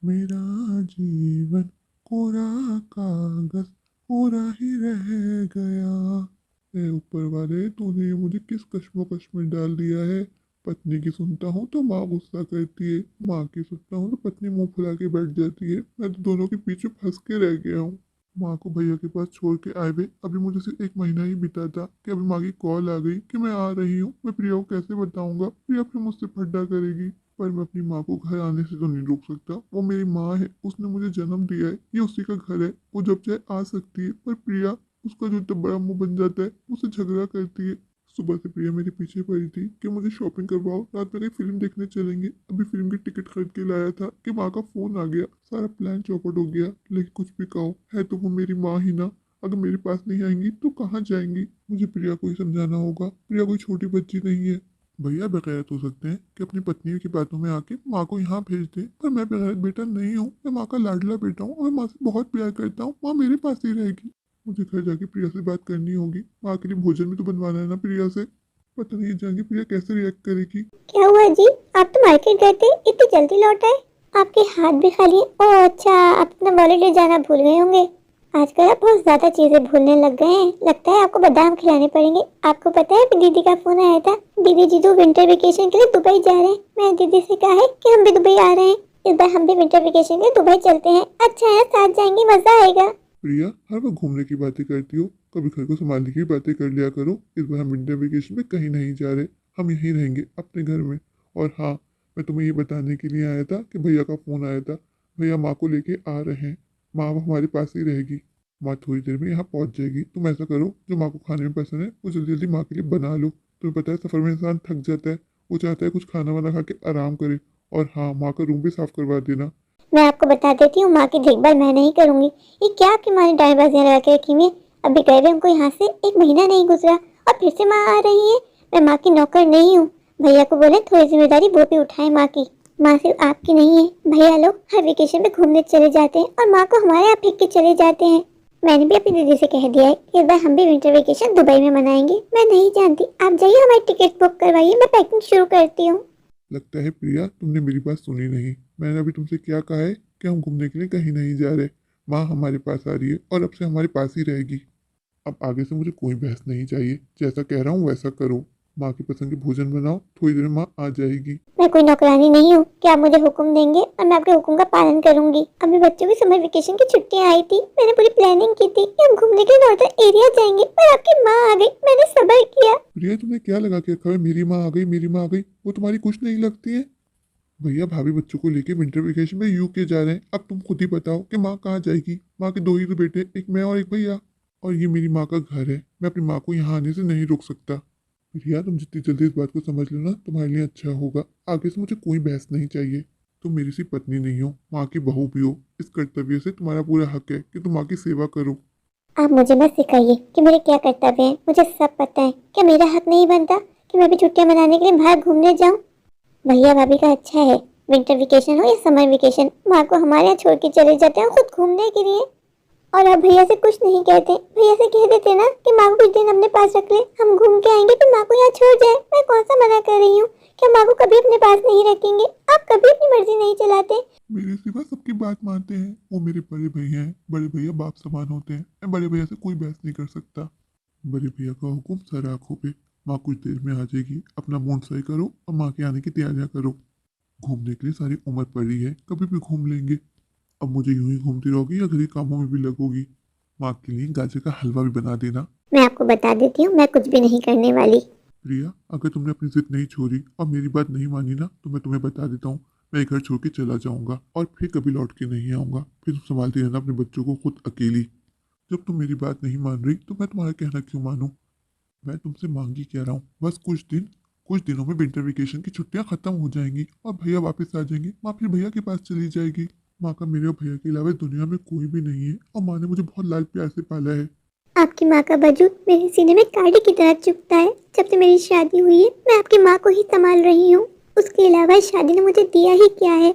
मेरा जीवन कोरा कागज कोरा ही रह गया। ए ऊपर वाले, तूने मुझे किस कश्मोकश में डाल दिया है। पत्नी की सुनता हूँ तो माँ गुस्सा करती है, माँ की सुनता हूँ तो पत्नी मुंह फुला के बैठ जाती है। मैं तो दोनों के पीछे फंस के रह गया हूँ। माँ को भैया के पास छोड़ के आए हुए अभी मुझे सिर्फ एक महीना ही बीता था कि अभी माँ की कॉल आ गई कि मैं आ रही हूँ। मैं प्रिया को कैसे बताऊंगा, प्रिया फिर मुझसे फड्डा करेगी। पर मैं अपनी माँ को घर आने से तो नहीं रोक सकता। वो मेरी माँ है, उसने मुझे जन्म दिया है, ये उसी का घर है। वो जब चाहे आ सकती है। पर प्रिया, उसका जो इतना बड़ा मुंह बन जाता है, मुझसे झगड़ा करती है। सुबह से प्रिया मेरे पीछे पड़ी थी कि मुझे शॉपिंग करवाओ, रात में कहीं फिल्म देखने चलेंगे। अभी फिल्म की टिकट खरीद के लाया था कि माँ का फोन आ गया, सारा प्लान चौपट हो गया। लेकिन कुछ भी कहो, है तो वो मेरी माँ ही ना। अगर मेरे पास नहीं आएंगी तो कहाँ जाएंगी। मुझे प्रिया को ही समझाना होगा। प्रिया कोई छोटी बच्ची नहीं है। भैया बेगैरत हो सकते हैं कि अपनी पत्नी की बातों में आके माँ को यहाँ भेज दे, पर मैं बेगैरत बेटा नहीं हूँ। मैं माँ का लाडला बेटा हूँ और मैं माँ से बहुत प्यार करता हूँ। माँ मेरे पास ही रहेगी। मुझे घर जाके प्रिया से बात करनी होगी। माँ के लिए भोजन भी तो बनवाना है ना प्रिया से। पता नहीं जाएंगे प्रिया कैसे रिएक्ट करेगी। क्या हुआ जी? आप तो मार्केट गए थे, इतनी जल्दी लौट आए। आपके हाथ भी खाली हैं। ओह अच्छा, आप अपना वॉलेट ले जाना भूल गए होंगे। आजकल आप बहुत ज्यादा चीजें भूलने लग गए हैं। लगता है आपको बादाम खिलाने पड़ेंगे। आपको पता है दीदी का फोन आया था। दीदी जी तो विंटर वेकेशन के लिए दुबई जा रहे हैं। मैं दीदी से कहा है कि हम भी दुबई आ रहे हैं। इस बार हम भी विंटर वेकेशन के लिए दुबई चलते हैं। अच्छा है, साथ जाएंगे, मजा आएगा। प्रिया, हर वक्त घूमने की बातें करती हो, कभी घर को संभालने की भी बातें कर लिया करो। इस बार हम विंटर वेकेशन में कहीं नहीं जा रहे। हम यहीं रहेंगे अपने घर में। और हाँ, मैं तुम्हें ये बताने के लिए आया था कि भैया का फ़ोन आया था। भैया माँ को लेके आ रहे हैं। माँ अब हमारे पास ही रहेगी। माँ थोड़ी देर में यहाँ पहुँच जाएगी। तुम ऐसा करो, जो माँ को खाने में पसंद है वो जल्दी जल्दी माँ के लिए बना लो। तुम्हें पता है सफ़र में इंसान थक जाता है, वो चाहता है कुछ खाना वाना खा के आराम करे। और हाँ, माँ का रूम भी साफ़ करवा देना। मैं आपको बता देती हूँ, माँ की देखभाल मैं नहीं करूंगी। ये क्या आपकी माँ ने डायबाजियां लगा के रखी हुई है? अभी गए हुए हमको यहाँ से एक महीना नहीं गुजरा और फिर से माँ आ रही है। मैं माँ की नौकर नहीं हूँ। भैया को बोले थोड़ी जिम्मेदारी वो भी उठाए माँ की। माँ सिर्फ आपकी नहीं है। भैया लोग हर वेकेशन में घूमने चले जाते हैं और माँ को हमारे यहाँ फेंक के चले जाते हैं। मैंने भी अपनी दीदी से कह दिया है कि इस बार हम भी विंटर वेकेशन दुबई में मनाएंगे। मैं नहीं जानती, आप जाइए हमारी टिकट बुक करवाइए, मैं पैकिंग शुरू करती हूँ। लगता है प्रिया तुमने मेरी बात सुनी नहीं। मैंने अभी तुमसे क्या कहा है कि हम घूमने के लिए कहीं नहीं जा रहे। माँ हमारे पास आ रही है और अब से हमारे पास ही रहेगी। अब आगे से मुझे कोई बहस नहीं चाहिए। जैसा कह रहा हूँ वैसा करो। माँ की पसंद के भोजन बनाओ, थोड़ी देर में माँ आ जाएगी। मैं कोई नौकरानी नहीं हूँ कि आप मुझे हुक्म देंगे और मैं आपके हुक्म का पालन करूंगी। अभी बच्चों की समर वेकेशन की छुट्टियां आई थी। मैंने पूरी प्लानिंग की थी कि हम घूमने के नॉर्दर्न एरिया जाएंगे, पर आपकी माँ आ गई। मैंने सब्र किया। प्रिया, तुमने क्या लगा के रखा है मेरी माँ आ गई मेरी माँ आ गई? वो तुम्हारी कुछ नहीं लगती है। भैया भाभी बच्चों को लेके विंटर वेकेशन में यूके जा रहे हैं। अब तुम खुद ही बताओ कि माँ कहाँ जाएगी। माँ के दो ही तो बेटे, एक मैं और एक भैया। और ये मेरी माँ का घर है। मैं अपनी माँ को यहाँ आने से नहीं रोक सकता। प्रिया, तुम जितनी जल्दी इस बात को समझ लो ना, तुम्हारे लिए अच्छा होगा। आगे से मुझे कोई बहस नहीं चाहिए। तुम मेरी सी पत्नी नहीं हो, माँ की बहू भी हो। इस कर्तव्य से तुम्हारा पूरा हक है कि तुम माँ की सेवा करो। आप मुझे मत सिखाइए कि मेरे क्या कर्तव्य हैं। मुझे सब पता है। क्या मेरा हक नहीं बनता कि मैं भी छुट्टियां मनाने के लिए बाहर घूमने जाऊं? भैया भाभी का अच्छा है, विंटर वेकेशन हो या समर वेकेशन, माँ को हमारे यहाँ छोड़ के चले जाते हैं खुद घूमने के लिए। और आप भैया से कुछ नहीं कहते। भैया से कह देते ना कि माँ को कुछ दिन अपने पास रख ले, हम घूम के आएंगे, फिर माँ को यहाँ छोड़ जाए। मैं कौन सा मना कर रही हूँ? क्या माँ को कभी अपने पास नहीं रखेंगे? आप कभी अपनी मर्जी नहीं चलाते। मेरे सिवा सबकी बात मानते हैं। वो मेरे बड़े भैया हैं। बड़े भैया बाप समान होते हैं। मैं बड़े भैया से कोई बहस नहीं कर सकता। बड़े भैया का हुक्म सर आंखों पे। माँ कुछ देर में आ जाएगी। अपना मूड सही करो और माँ के आने की तैयारियां करो। घूमने के लिए सारी उम्र पड़ी है, कभी भी घूम लेंगे। अब मुझे यूं ही घूमती रहोगी या घर के कामों में भी लगोगी? माँ के लिए गाजर का हलवा भी बना देना। मैं आपको बता देती हूँ, मैं कुछ भी नहीं करने वाली। प्रिया, अगर तुमने अपनी जिद नहीं छोड़ी और मेरी बात नहीं मानी ना, तो मैं तुम्हें बता देता हूँ, मैं ये घर छोड़ के चला जाऊंगा और फिर कभी लौट के नहीं आऊंगा। फिर तुम संभालती रहना अपने बच्चों को खुद अकेली। जब तुम मेरी बात नहीं मान रही तो मैं तुम्हारा कहना क्यों मानूं? मैं तुमसे मांगी कह रहा हूँ, बस कुछ दिनों में विंटर वेकेशन की छुट्टियां खत्म हो जाएंगी और भैया वापस आ जाएंगे। माँ फिर भैया के पास चली जाएगी। माँ का मेरे और भैया के अलावा दुनिया में कोई भी नहीं है और माँ ने मुझे बहुत लाड प्यार से पाला है। आपकी माँ का वजूद मेरे सीने में कांटे की तरह चुभता है। जब से मेरी शादी हुई है, मैं आपकी माँ को ही संभाल रही हूँ। उसके अलावा इस शादी ने मुझे दिया ही क्या है?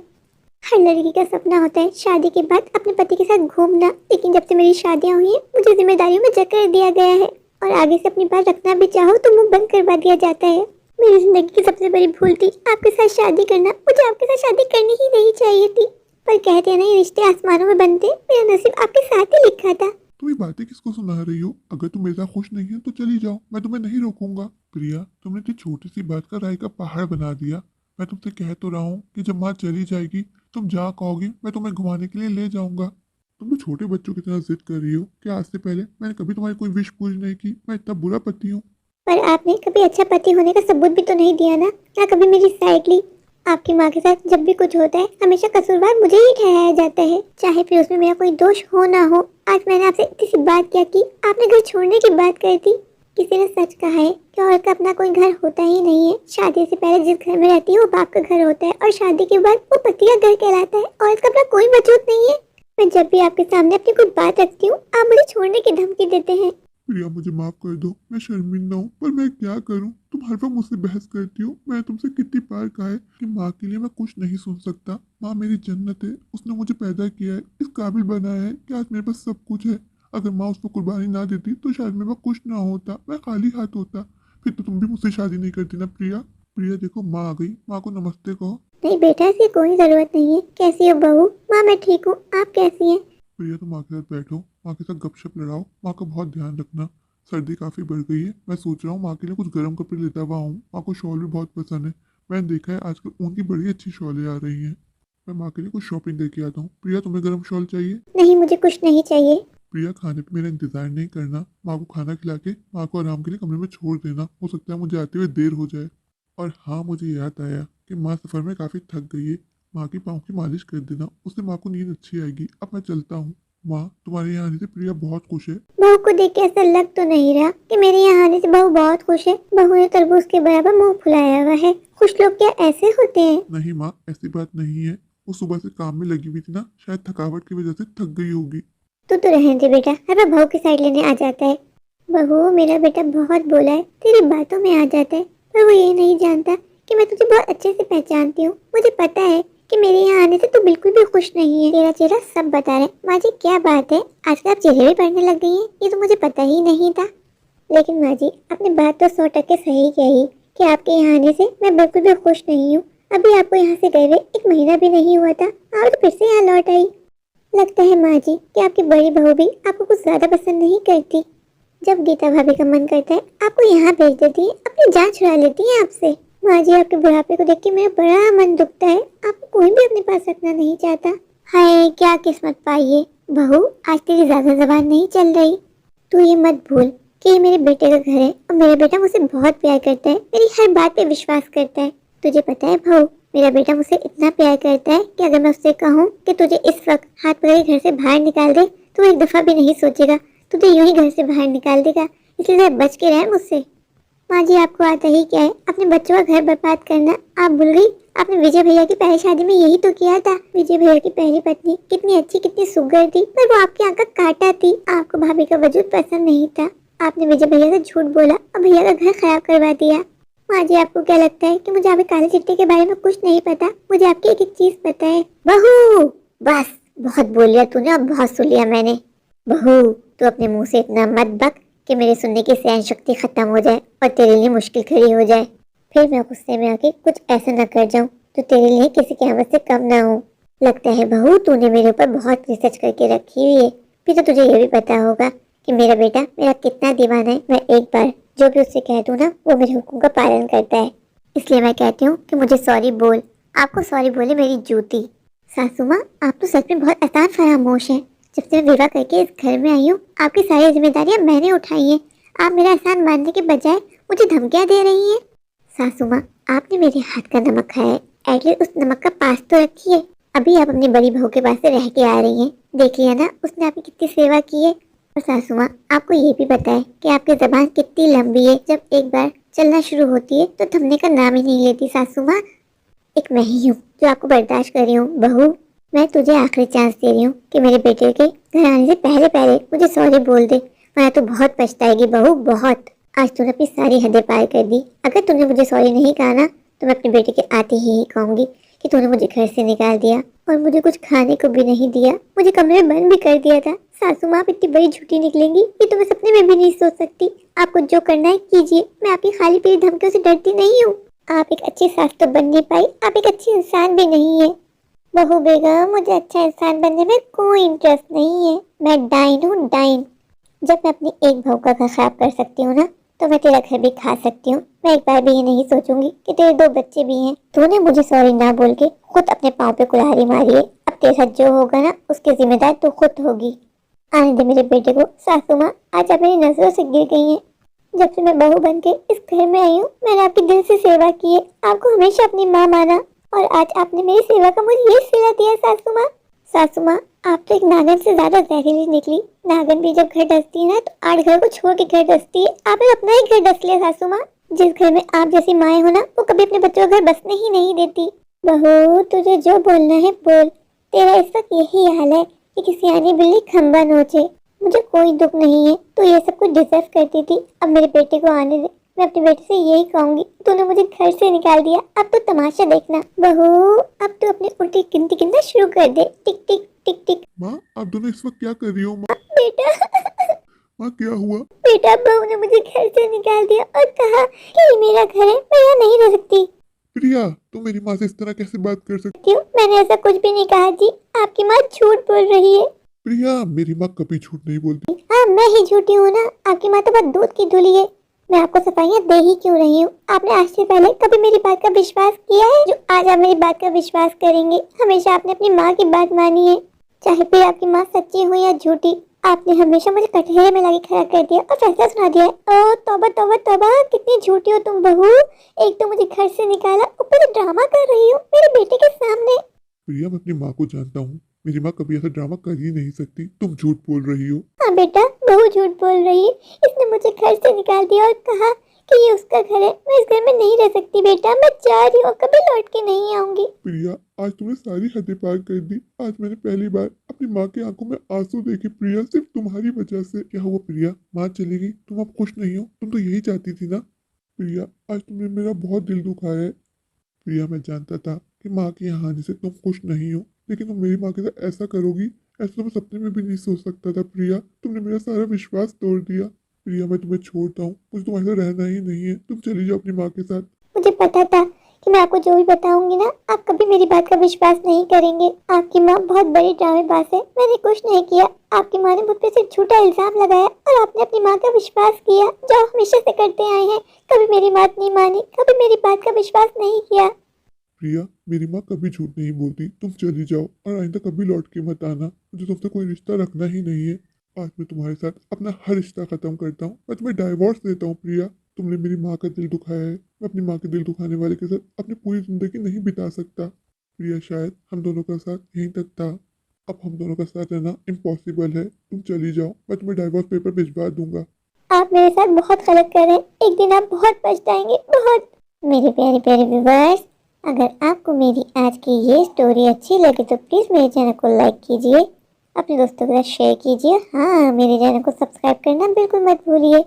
हर लड़की का सपना होता है शादी के बाद अपने पति के साथ घूमना, लेकिन जब से मेरी शादियां हुई हैं, मुझे जिम्मेदारियों में जकड़ दिया गया है और आगे से अपनी बात रखना भी चाहो तो मुंह बंद करवा दिया जाता है। मेरी जिंदगी की सबसे बड़ी भूल थी आपके साथ शादी करना। मुझे आपके साथ शादी करनी ही नहीं चाहिए थी, और कहते हैं ना, ये रिश्ते आसमानों में बनते, मेरा नसीब आपके साथ ही लिखा था। तुम ये बातें किसको सुना रही हो? अगर तुम मेरे साथ खुश नहीं है तो चली जाओ, मैं तुम्हें नहीं रोकूंगा। प्रिया, तुमने इतनी छोटी सी बात का राय का पहाड़ बना दिया। मैं तुमसे कह तो रहा हूँ कि जब माँ चली जाएगी, तुम जहाँ कहोगी मैं तुम्हें घुमाने के लिए ले जाऊंगा। तुम तो छोटे बच्चों की तरह जिद कर रही हो कि आज से पहले मैंने कभी तुम्हारी कोई विश पूरी नहीं की। मैं इतना बुरा पति हूँ? पर आपने कभी अच्छा पति होने का सबूत भी तो नहीं दिया ना, ना कभी मेरी साइड ली। आपकी माँ के साथ जब भी कुछ होता है हमेशा कसूरवार मुझे ही ठहराया जाता है, चाहे फिर उसमें मेरा कोई दोष हो ना हो। आज मैंने आपसे इतनी सी बात क्या की, आपने घर छोड़ने की बात कर दी। किसी ने सच कहा है कि औरत का अपना कोई घर होता ही नहीं है। शादी से पहले जिस घर में रहती है वो बाप का घर होता है, और शादी के बाद वो पति का घर कहलाता है। औरत का अपना कोई वजूद नहीं है। मैं जब भी आपके सामने अपनी कोई बात रखती हूँ, आप मुझे छोड़ने की धमकी देते हैं। प्रिया, मुझे माफ कर दो, मैं शर्मिंदा हूँ, पर मैं क्या करूँ? तुम हर वक्त मुझसे बहस करती हो। मैं तुमसे कितनी बार कहा है कि माँ के लिए मैं कुछ नहीं सुन सकता। माँ मेरी जन्नत है, उसने मुझे पैदा किया है, इस काबिल बनाया है कि आज मेरे पास सब कुछ है। अगर माँ उसको कुर्बानी ना देती तो शायद मेरे पास कुछ ना होता, मैं खाली हाथ होता। फिर तो तुम भी मुझसे शादी नहीं करती ना प्रिया। प्रिया देखो, माँ आ गई, माँ को नमस्ते कहो। नहीं बेटा, ऐसी कोई जरूरत नहीं है। कैसी हो बहू? माँ मैं ठीक हूँ, आप कैसी हैं? प्रिया, तुम माँ के साथ बैठो, माँ के साथ गपशप लड़ाओ। माँ का बहुत ध्यान रखना, सर्दी काफ़ी बढ़ गई है। मैं सोच रहा हूँ माँ के लिए कुछ गर्म कपड़े लेता हुआ हूँ। माँ को शॉल भी बहुत पसंद है। मैंने देखा है आजकल ऊन की बड़ी अच्छी शॉलें आ रही हैं। मैं माँ के लिए कुछ शॉपिंग करके आता हूँ। प्रिया, तुम्हें गर्म शॉल चाहिए? नहीं, मुझे कुछ नहीं चाहिए। प्रिया, खाने पे मेरा इंतजार नहीं करना। माँ को खाना खिला के माँ को आराम के लिए कमरे में छोड़ देना। हो सकता है मुझे आते हुए देर हो जाए। और हाँ, मुझे याद आया कि माँ सफ़र में काफ़ी थक गई है। माँ की पाँव की मालिश कर देना, उससे माँ को नींद अच्छी आएगी। अब मैं चलता हूँ। माँ, तुम्हारे यहाँ आने से प्रिया बहुत खुश है। बहू को देख के ऐसा लग तो नहीं रहा कि मेरे यहाँ आने से बहू बहुत खुश है। बहू ने तरबूज के बराबर मुंह फुलाया हुआ है। खुश लोग क्या ऐसे होते हैं? नहीं माँ, ऐसी बात नहीं है। वो सुबह से काम में लगी हुई थी ना, शायद थकावट की वजह से थक गई होगी। तू तो रहने दे बेटा, हर बार बहू की साइड लेने आ जाता है। बहू, मेरा बेटा बहुत बोला है, तेरी बातों में आ जाता है, पर वो ये नहीं जानता कि मैं तुझे बहुत अच्छे से पहचानती हूँ। मुझे पता है कि मेरे यहाँ आने से तू बिल्कुल भी खुश नहीं है। तेरा चेहरा सब बता रहे। माँ जी, क्या बात है, आजकल आप चेहरे भी पढ़ने लग गई हैं? ये तो मुझे पता ही नहीं था। लेकिन माँ जी, आपने बात तो 100% सही कही कि आपके यहाँ आने से मैं बिल्कुल भी खुश नहीं हूँ। अभी आपको यहाँ से गए हुए 1 महीना भी नहीं हुआ था, आप तो फिर से यहाँ लौट आई। लगता है माँ जी कि आपकी बड़ी बहू भी आपको कुछ ज्यादा पसंद नहीं करती। जब गीता भाभी का मन करता है आपको यहाँ भेज देती है, अपनी जान छुड़ा लेती है आपसे। माँ जी, आपके बुढ़ापे को देख के मेरा बड़ा मन दुखता है। आपको कोई भी अपने पास रखना नहीं चाहता। हाय, क्या किस्मत पाई है। बहू, आज तेरी ज्यादा जबान नहीं चल रही। तू ये मत भूल कि ये मेरे बेटे का घर है, और मेरा बेटा मुझसे बहुत प्यार करता है, मेरी हर बात पे विश्वास करता है। तुझे पता है बहू, मेरा बेटा मुझसे इतना प्यार करता है कि अगर मैं उससे कहूँ कि तुझे इस वक्त हाथ पकड़ के घर से बाहर निकाल दे, तो वो एक दफा भी नहीं सोचेगा, तुझे यूं ही घर से बाहर निकाल देगा। इसलिए बच के रहे मुझसे। माँ जी, आपको आता ही क्या है अपने बच्चों का घर बर्बाद करना। आप भूल गई, आपने विजय भैया की पहली शादी में यही तो किया था। विजय भैया की पहली पत्नी कितनी अच्छी, कितनी सुगर थी, पर वो आपकी आंख का कांटा थी। आपको भाभी का वजूद पसंद नहीं था। आपने विजय भैया से झूठ बोला और भैया का घर खराब करवा दिया। माँ जी, आपको क्या लगता है कि मुझे आपके काले चिट्टे के बारे में कुछ नहीं पता? मुझे आपकी एक एक चीज पता है। बहू, बस बहुत बोल लिया तूने, अब बहुत सुन लिया मैंने। बहू, तू अपने मुंह से इतना मत बक कि मेरे सुनने की सहन शक्ति खत्म हो जाए और तेरे लिए मुश्किल खड़ी हो जाए। फिर मैं गुस्से में आके कुछ ऐसा न कर जाऊं जो तेरे लिए किसी की आवाज से कम ना हो। लगता है बहू, तूने मेरे ऊपर बहुत रिसर्च करके रखी हुई है। फिर तो तुझे ये भी पता होगा कि मेरा बेटा मेरा कितना दीवाना है। मैं एक बार जो भी उससे कह दूं ना, वो मेरे हुक्म का पालन करता है। इसलिए मैं कहती हूँ कि मुझे सॉरी बोल। आपको सॉरी बोले मेरी जूती। सासू माँ, आप तो सच में बहुत आसान फरामोश हैं। जब से मैं विवाह करके इस घर में आई हूँ, आपकी सारी जिम्मेदारियां मैंने उठाई हैं। आप मेरा एहसान मानने के बजाय मुझे धमकियां दे रही हैं। सासू माँ, आपने मेरे हाथ का नमक खाया है, एटलीस्ट उस नमक का पास तो रखिए। अभी आप अपनी बड़ी बहू के पास से रह के आ रही हैं, देख लिया ना उसने आपकी कितनी सेवा की है। और सासू माँ, आपको ये भी पता है कि आपकी जबान कितनी लंबी है। जब एक बार चलना शुरू होती है तो थमने का नाम ही नहीं लेती। सासू माँ, एक मैं ही हूँ जो आपको बर्दाश्त कर रही हूँ। बहू, मैं तुझे आखिरी चांस दे रही हूँ कि मेरे बेटे के घर आने से पहले पहले मुझे सॉरी बोल दे, वरना तो बहुत पछताएगी बहू, बहुत। आज तूने अपनी सारी हदें पार कर दी। अगर तूने मुझे सॉरी नहीं कहा ना, तो मैं अपने बेटे के आते ही कहूँगी कि तूने मुझे घर से निकाल दिया और मुझे कुछ खाने को भी नहीं दिया, मुझे कमरे में बंद भी कर दिया था। सासू माँ, आप इतनी बड़ी झूठी निकलेंगी ये तो मैं सपने में भी नहीं सोच सकती। आपको जो करना है कीजिए, मैं आपकी खाली पीली धमकियों से डरती नहीं हूँ। आप एक अच्छी सास तो बन नहीं पाई, आप एक अच्छी इंसान भी नहीं है। बहू बेगम, मुझे अच्छा इंसान बनने में कोई इंटरेस्ट नहीं है। मैं डाइन हूँ, डाइन। जब मैं अपनी एक बहू का घर खराब कर सकती हूँ ना, तो मैं तेरा घर भी खा सकती हूँ। मैं एक बार भी ये नहीं सोचूंगी कि तेरे दो बच्चे भी हैं। तूने मुझे सॉरी ना बोल के खुद अपने पाँव पे कुल्हाड़ी मारी है। अब तेरे साथ जो होगा ना, उसकी जिम्मेदार तू खुद होगी। आने दे मेरे बेटे को। सासू माँ आज आप मेरी नजरों से गिर गई हैं। जब से मैं बहू बन के इस घर में आई हूँ, मैंने आपकी दिल से सेवा की है, आपको हमेशा अपनी माँ माना, और आज आपने मेरी सेवा का मुझे ये सिला दिया। सासू माँ, सासू माँ, आप तो एक नागन से ज्यादा जहरीली निकली। नागन भी जब घर डसती है ना, तो 8 घर को छोड़ के घर डसती है। आपने अपना ही घर डस लिया सासू माँ। जिस घर में आप जैसी माएँ हो ना, वो कभी अपने बच्चों का घर बसने ही नहीं देती। बहू, तुझे जो बोलना है बोल। तेरा इस वक्त यही हाल है कि किसी आनी बिल्ली खंबा नोचे। मुझे कोई दुख नहीं है, तू ये सब कुछ डिजर्व करती थी। अब मेरे बेटे को आने दे। मैं अपने बेटे से यही कहूंगी, तूने मुझे घर से निकाल दिया, अब तो तमाशा देखना। बहू, अब तू अपनी उल्टी गिनती गिनना शुरू कर दे। टिक टिक टिक टिक। माँ, आप दोनों इस वक्त क्या कर रही हो? माँ, बेटा, माँ क्या हुआ? बेटा, बहू ने मुझे घर से निकाल दिया और कहा कि ये मेरा घर है, मैं यहाँ नहीं रह सकती। प्रिया, तुम मेरी माँ से इस तरह कैसे बात कर सकती? क्यों? मैंने ऐसा कुछ भी नहीं कहा जी। आपकी माँ झूठ बोल रही है। प्रिया, मेरी माँ कभी झूठ नहीं बोलती। हाँ, मैं ही झूठी हूँ ना। आपकी माँ तो बस दूध की धुली है। मैं आपको सफाइयाँ दे ही क्यों रही हूँ? आपने आज से पहले कभी मेरी बात का विश्वास किया है जो आज आप मेरी बात का विश्वास करेंगे? हमेशा आपने अपनी माँ की बात मानी है, चाहे फिर आपकी माँ सच्ची हो या झूठी। आपने हमेशा मुझे कटघरे में लाके खड़ा कर दिया और फैसला सुना दिया है। ओह तौबा तौबा तौबा, कितनी झूठी हो तुम बहू। एक तो मुझे घर से निकाला, ऊपर से ड्रामा कर रही हो मेरे बेटे के सामने। प्रिया, मैं अपनी माँ को जानता हूँ। मेरी माँ कभी ऐसा ड्रामा कर ही नहीं सकती। तुम झूठ बोल रही हो। हाँ बेटा, बहू झूठ बोल रही है। इसने मुझे घर से निकाल दिया और कहा कि ये उसका घर है। मैं इस घर में नहीं रह सकती बेटा, मैं जा रही हूँ, कभी लौट के नहीं आऊंगी। प्रिया, आज तुमने सारी हदें पार कर दी। आज मैंने पहली बार अपनी माँ की आंखों में आंसू देखे। प्रिया, सिर्फ तुम्हारी वजह से। क्या हुआ प्रिया? माँ चली गई, तुम अब खुश नहीं हो? तुम तो यही चाहती थी ना? प्रिया, आज तुमने मेरा बहुत दिल दुखाया है। प्रिया, मैं जानता था कि माँ की यहाँ आने से तुम खुश नहीं हो, लेकिन तुम मेरी माँ के साथ ऐसा करोगी, ऐसा तो मैं सपने में भी नहीं सोच सकता था। प्रिया, तुमने मेरा सारा विश्वास तोड़ दिया। प्रिया, मैं तुम्हें छोड़ता हूँ। मुझे तुम्हारे साथ रहना ही नहीं है। तुम चली जाओ अपनी माँ के साथ। मुझे पता था कि मैं आपको जो भी बताऊंगी ना, आप कभी मेरी बात का विश्वास नहीं करेंगे। आपकी माँ बहुत बड़ी ड्रामेबाज है। मैंने कुछ नहीं किया। आपकी माँ ने मुझ पे सिर्फ झूठा इल्जाम लगाया और आपने अपनी माँ का विश्वास किया, जो आप हमेशा से करते आए हैं। कभी मेरी बात नहीं मानी, कभी मेरी बात का विश्वास नहीं किया। प्रिया, मेरी माँ कभी झूठ नहीं बोलती। तुम चली जाओ और आइंदा कभी लौट के मत आना। मुझे तुमसे कोई रिश्ता रखना ही नहीं है। आज मैं तुम्हारे साथ अपना हर रिश्ता खत्म करता हूँ। मैं तुम्हें डाइवोर्स देता हूँ। प्रिया, तुमने मेरी माँ का दिल दुखाया है। मैं अपनी माँ के दिल दुखाने वाले के साथ अपनी पूरी जिंदगी नहीं बिता सकता। प्रिया, शायद हम दोनों का साथ यहीं तक था। अब हम दोनों का साथ रहना इम्पॉसिबल है। तुम चली जाओ, मैं तुम्हें डाइवोर्स पेपर भिजवा दूंगा। आप मेरे साथ बहुत गलत कर रहे हैं। एक दिन आप बहुत पछताएंगे, बहुत। मेरे प्यारे प्यारे व्यूअर्स, अगर आपको मेरी आज की ये स्टोरी अच्छी लगे तो प्लीज़ मेरे चैनल को लाइक कीजिए, अपने दोस्तों के साथ शेयर कीजिए। हाँ, मेरे चैनल को सब्सक्राइब करना बिल्कुल मत भूलिए।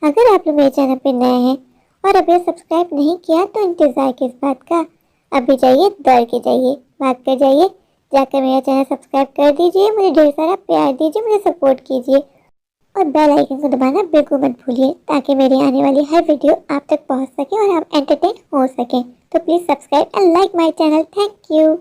अगर आप लोग मेरे चैनल पर नए हैं और अभी सब्सक्राइब नहीं किया तो इंतज़ार किस बात का? अभी जाइए, दौड़ के जाइए, भाग कर जाइए, जाकर मेरा चैनल सब्सक्राइब कर दीजिए। मुझे ढेर सारा प्यार दीजिए, मुझे सपोर्ट कीजिए और बेल आइकन को दबाना बिल्कुल मत भूलिए, ताकि मेरी आने वाली हर वीडियो आप तक पहुंच सके और आप एंटरटेन हो सकें। तो please subscribe and like my channel. Thank you.